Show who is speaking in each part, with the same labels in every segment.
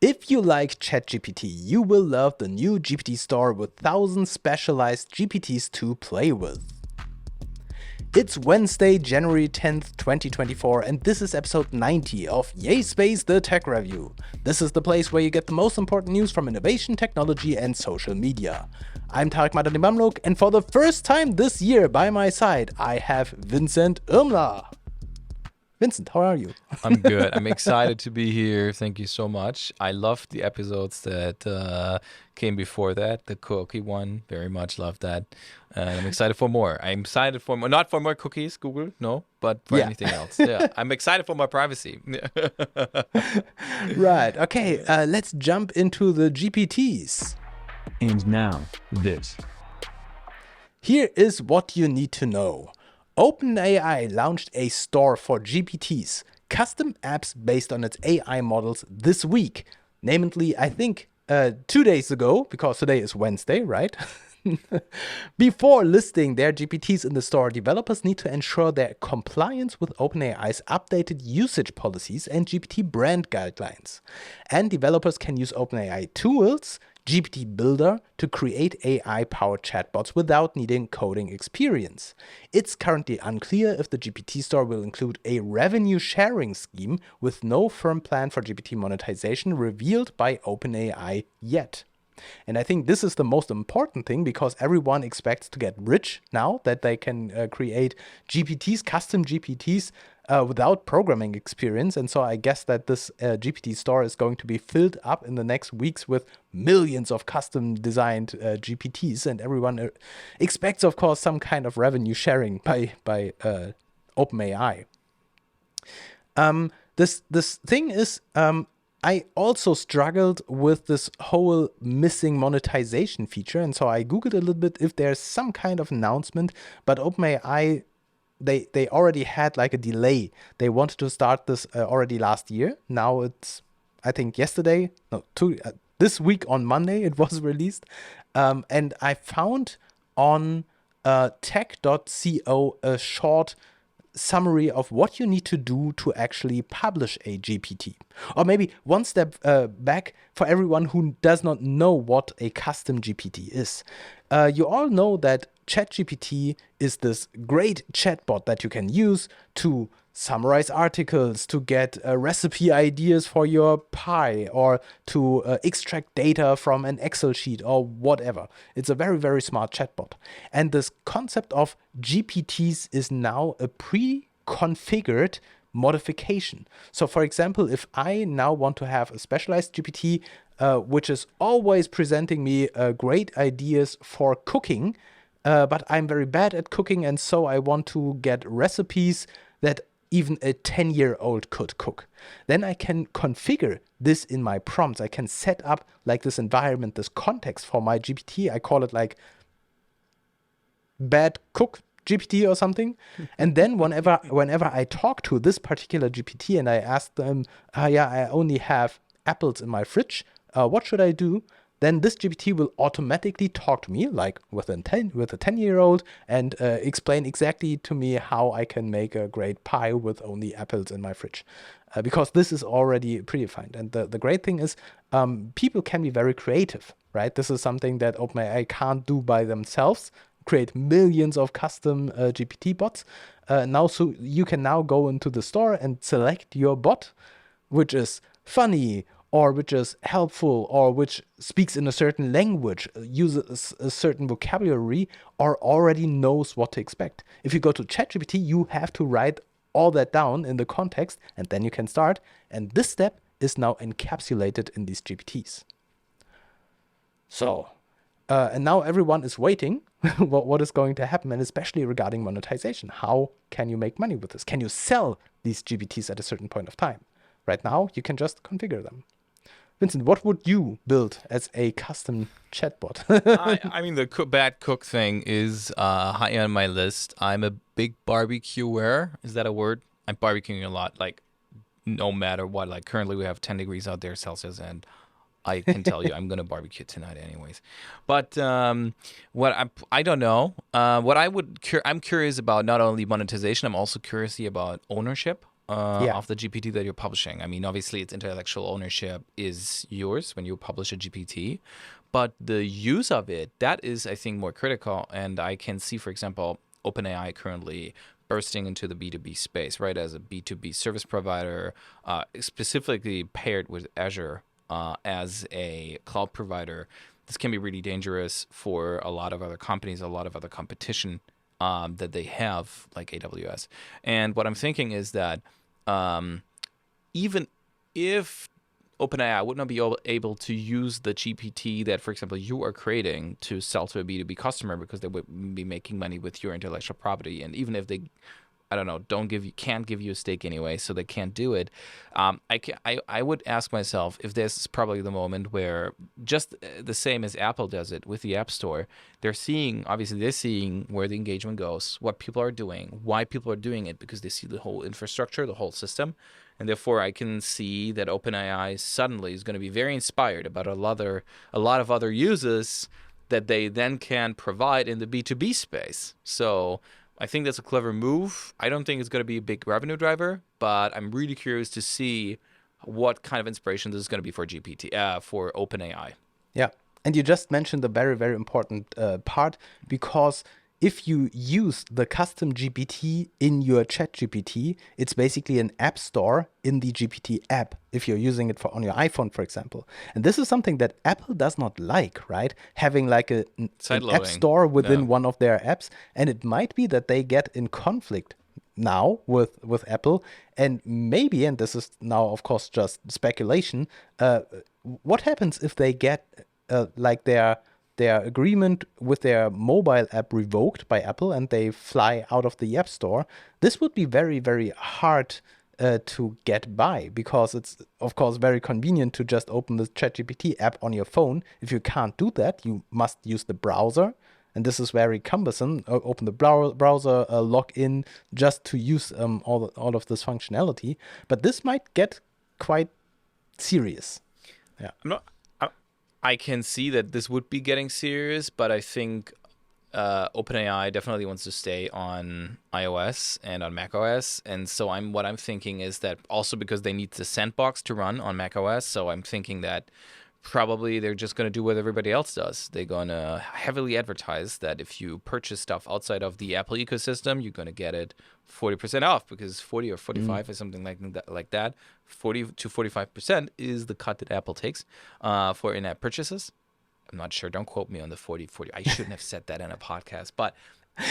Speaker 1: If you like ChatGPT, you will love the new GPT Store with thousands specialized GPTs to play with. It's Wednesday, January 10th, 2024, and this is episode 90 of Yay Space, the Tech Review. This is the place where you get the most important news from innovation, technology, and social media. I'm Tarek Madani Mamluk, and for the first time this year by my side, I have Vincent Irmler. Vincent, how are you?
Speaker 2: I'm good. I'm excited to be here. Thank you so much. I loved the episodes that came before that. The cookie one, very much loved that. And I'm excited for more. I'm excited for more, not for more cookies, Google, no, but for anything else. Yeah, I'm excited for more privacy.
Speaker 1: Right. Okay, let's jump into the GPTs.
Speaker 3: And now, this.
Speaker 1: Here is what you need to know. OpenAI launched a store for GPTs, custom apps based on its AI models this week. Namely, I think 2 days ago, because today is Wednesday, right? Before listing their GPTs in the store, developers need to ensure their compliance with OpenAI's updated usage policies and GPT brand guidelines. And developers can use OpenAI tools, GPT Builder, to create AI-powered chatbots without needing coding experience. It's currently unclear if the GPT Store will include a revenue sharing scheme, with no firm plan for GPT monetization revealed by OpenAI yet. And I think this is the most important thing, because everyone expects to get rich now that they can create GPTs, custom GPTs, without programming experience. And so I guess that this GPT Store is going to be filled up in the next weeks with millions of custom designed GPTs. And everyone expects, of course, some kind of revenue sharing by OpenAI. This thing is, I also struggled with this whole missing monetization feature, and so I googled a little bit if there's some kind of announcement, but OpenAI, they already had like a delay. They wanted to start this already last year. Now it's, I think this week on Monday it was released, and I found on tech.co a short summary of what you need to do to actually publish a GPT. Or maybe one step back for everyone who does not know what a custom GPT is. You all know that ChatGPT is this great chatbot that you can use to summarize articles, to get recipe ideas for your pie, or to extract data from an Excel sheet or whatever. It's a very, very smart chatbot. And this concept of GPTs is now a pre-configured modification. So for example, if I now want to have a specialized GPT, which is always presenting me great ideas for cooking, but I'm very bad at cooking, and so I want to get recipes that even a 10-year-old could cook. Then I can configure this in my prompts. I can set up like this environment, this context for my GPT. I call it like bad cook GPT or something. And then whenever I talk to this particular GPT and I ask them, I only have apples in my fridge, what should I do? Then this GPT will automatically talk to me like with a 10-year-old and explain exactly to me how I can make a great pie with only apples in my fridge. Because this is already predefined. And the great thing is people can be very creative, right? This is something that OpenAI can't do by themselves, create millions of custom GPT bots. So you can now go into the store and select your bot, which is funny, or which is helpful, or which speaks in a certain language, uses a certain vocabulary, or already knows what to expect. If you go to ChatGPT, you have to write all that down in the context, and then you can start. And this step is now encapsulated in these GPTs. So, and now everyone is waiting what is going to happen, and especially regarding monetization. How can you make money with this? Can you sell these GPTs at a certain point of time? Right now, you can just configure them. Vincent, what would you build as a custom chatbot?
Speaker 2: I mean, the bad cook thing is high on my list. I'm a big barbecuer. Is that a word? I'm barbecuing a lot, like no matter what. Like currently we have 10 degrees out there Celsius, and I can tell you I'm going to barbecue tonight anyways. But I don't know. I'm curious about not only monetization, I'm also curious about ownership.
Speaker 1: Yeah.
Speaker 2: of the GPT that you're publishing. I mean, obviously, its intellectual ownership is yours when you publish a GPT, but the use of it, that is, I think, more critical. And I can see, for example, OpenAI currently bursting into the B2B space, right, as a B2B service provider, specifically paired with Azure as a cloud provider. This can be really dangerous for a lot of other companies, a lot of other competition that they have, like AWS. And what I'm thinking is that even if OpenAI would not be able to use the GPT that, for example, you are creating to sell to a B2B customer because they would be making money with your intellectual property, and even if they, I don't know, can't give you a stake anyway, so they can't do it. I would ask myself if this is probably the moment where, just the same as Apple does it with the App Store, they're seeing where the engagement goes, what people are doing, why people are doing it, because they see the whole infrastructure, the whole system, and therefore I can see that OpenAI suddenly is going to be very inspired about a lot of other users that they then can provide in the B2B space. So I think that's a clever move. I don't think it's going to be a big revenue driver, but I'm really curious to see what kind of inspiration this is going to be for for OpenAI.
Speaker 1: Yeah. And you just mentioned a very, very important part, because if you use the custom GPT in your ChatGPT, it's basically an app store in the GPT app if you're using it on your iPhone, for example. And this is something that Apple does not like, right? Having like an app store within one of their apps. And it might be that they get in conflict now with Apple, and maybe, and this is now of course just speculation, what happens if they get like their agreement with their mobile app revoked by Apple and they fly out of the App Store? This would be very, very hard to get by, because it's of course very convenient to just open the ChatGPT app on your phone. If you can't do that, you must use the browser, and this is very cumbersome. Open the browser, log in just to use all of this functionality. But this might get quite serious. Yeah.
Speaker 2: I can see that this would be getting serious, but I think OpenAI definitely wants to stay on iOS and on macOS, and so what I'm thinking is that also because they need the sandbox to run on macOS, so I'm thinking that probably they're just going to do what everybody else does. They're going to heavily advertise that if you purchase stuff outside of the Apple ecosystem, you're going to get it 40% off, because 40 or 45 or something like that. 40 to 45% is the cut that Apple takes for in-app purchases. I'm not sure. Don't quote me on the 40. I shouldn't have said that in a podcast, but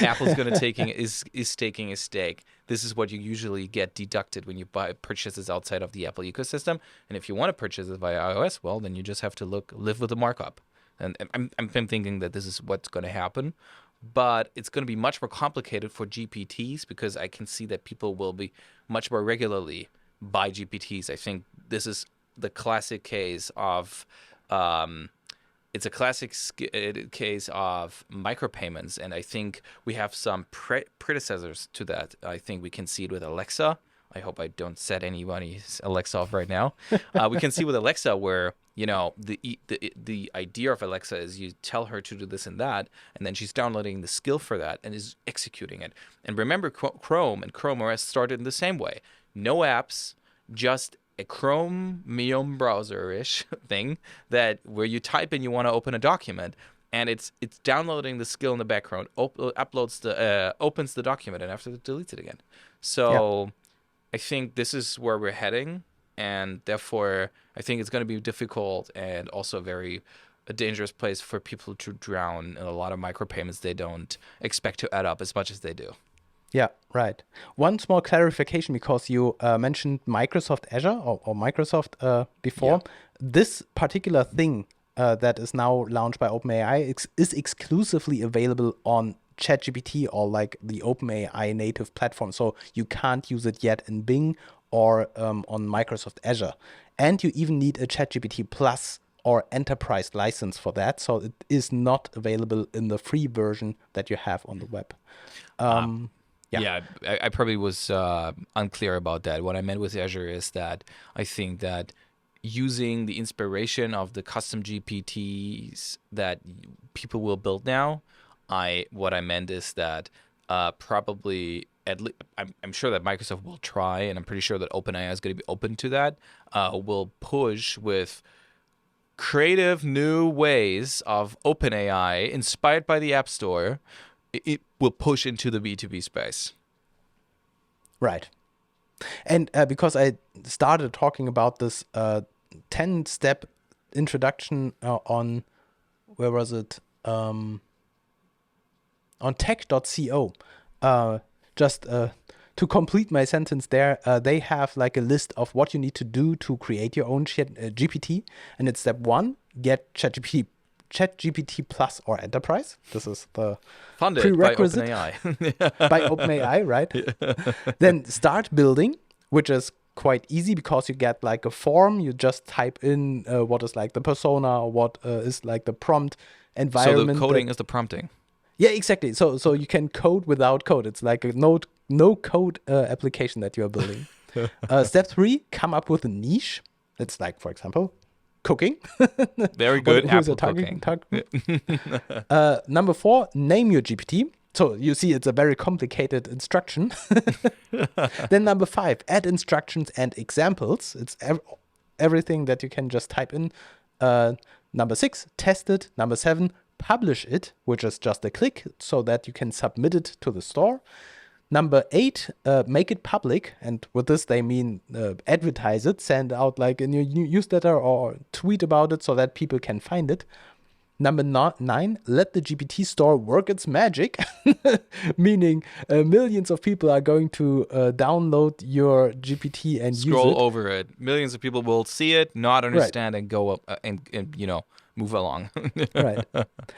Speaker 2: Apple's going to is taking a stake. This is what you usually get deducted when you buy purchases outside of the Apple ecosystem. And if you want to purchase it via iOS, well, then you just have to live with the markup. And I'm thinking that this is what's going to happen. But it's going to be much more complicated for GPTs, because I can see that people will be much more regularly buy GPTs. I think this is the classic case of it's a classic case of micropayments, and I think we have some predecessors to that. I think we can see it with Alexa. I hope I don't set anybody's Alexa off right now. We can see with Alexa where, you know, the idea of Alexa is you tell her to do this and that, and then she's downloading the skill for that and is executing it. And remember, Chrome and Chrome OS started in the same way. No apps, just a Chromium browser-ish thing that where you type in you want to open a document, and it's downloading the skill in the background, opens the document, and after it deletes it again. So I think this is where we're heading, and therefore I think it's going to be difficult and also a dangerous place for people to drown in a lot of micropayments they don't expect to add up as much as they do.
Speaker 1: Yeah, right. One small clarification, because you mentioned Microsoft Azure or Microsoft before. Yeah. This particular thing that is now launched by OpenAI is exclusively available on ChatGPT or like the OpenAI native platform. So you can't use it yet in Bing or on Microsoft Azure. And you even need a ChatGPT Plus or enterprise license for that. So it is not available in the free version that you have on the web.
Speaker 2: Yeah, I probably was unclear about that. What I meant with Azure is that I think that using the inspiration of the custom GPTs that people will build now, what I meant is that probably I'm sure that Microsoft will try, and I'm pretty sure that OpenAI is going to be open to that. Will push with creative new ways of OpenAI inspired by the App Store. It will push into the B2B space.
Speaker 1: Right. And because I started talking about this 10-step introduction on, where was it? On tech.co. Just to complete my sentence there, they have like a list of what you need to do to create your own GPT. And it's step 1, get ChatGPT Plus or Enterprise. This is the
Speaker 2: Funded
Speaker 1: prerequisite
Speaker 2: by OpenAI.
Speaker 1: by OpenAI, right? Then start building, which is quite easy because you get like a form. You just type in what is like the persona, what is like the prompt environment.
Speaker 2: So the coding is the prompting.
Speaker 1: Yeah, exactly. So you can code without code. It's like a no code application that you are building. Step 3, come up with a niche. It's like, for example, cooking.
Speaker 2: Very good.
Speaker 1: Who's
Speaker 2: Apple
Speaker 1: a target?
Speaker 2: cooking.
Speaker 1: Number 4, name your GPT. So you see, it's a very complicated instruction. Then number 5, add instructions and examples. It's everything that you can just type in. Number 6, test it. Number 7, publish it, which is just a click so that you can submit it to the store. Number 8, make it public. And with this, they mean advertise it, send out like a new newsletter or tweet about it so that people can find it. Number 9, let the GPT Store work its magic, meaning millions of people are going to download your GPT and
Speaker 2: Scroll
Speaker 1: use it.
Speaker 2: over it. Millions of people will see it, not understand, and go up and move along.
Speaker 1: Right.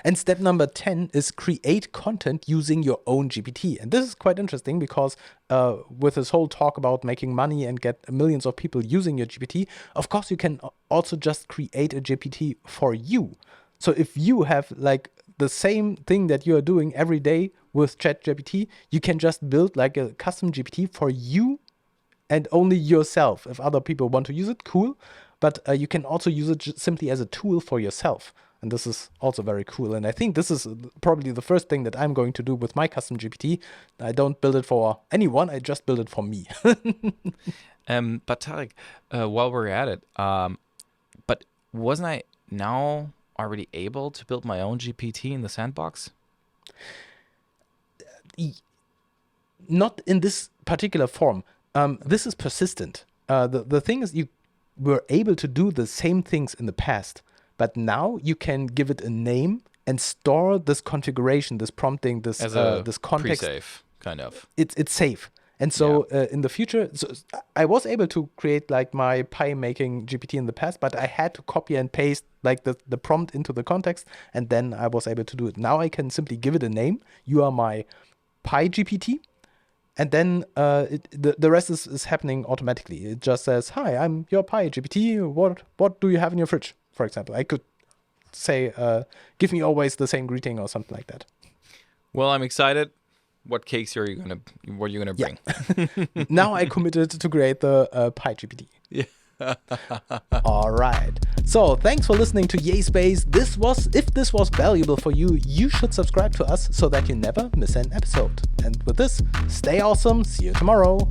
Speaker 1: And step number 10 is create content using your own GPT. And this is quite interesting because with this whole talk about making money and get millions of people using your GPT, of course, you can also just create a GPT for you. So if you have like the same thing that you are doing every day with ChatGPT, you can just build like a custom GPT for you and only yourself. If other people want to use it, cool. But you can also use it simply as a tool for yourself. And this is also very cool. And I think this is probably the first thing that I'm going to do with my custom GPT. I don't build it for anyone. I just build it for me.
Speaker 2: But Tarek, while we're at it, but wasn't I now already able to build my own GPT in the sandbox?
Speaker 1: Not in this particular form. This is persistent. The thing is, you were able to do the same things in the past, but now you can give it a name and store this configuration, this prompting, this this context.
Speaker 2: Pre-save, kind of.
Speaker 1: It's safe. And so in the future, I was able to create like my pie making GPT in the past, but I had to copy and paste like the prompt into the context, and then I was able to do it. Now I can simply give it a name. You are my pie GPT. And then the rest is happening automatically. It just says, hi, I'm your pie GPT. What do you have in your fridge? For example, I could say, give me always the same greeting or something like that.
Speaker 2: Well, I'm excited. What cakes what are you gonna bring?
Speaker 1: Yeah. Now I committed to create the pie GPT.
Speaker 2: Yeah.
Speaker 1: All right. So thanks for listening to Yay Space. If this was valuable for you, you should subscribe to us so that you never miss an episode. And with this, stay awesome. See you tomorrow.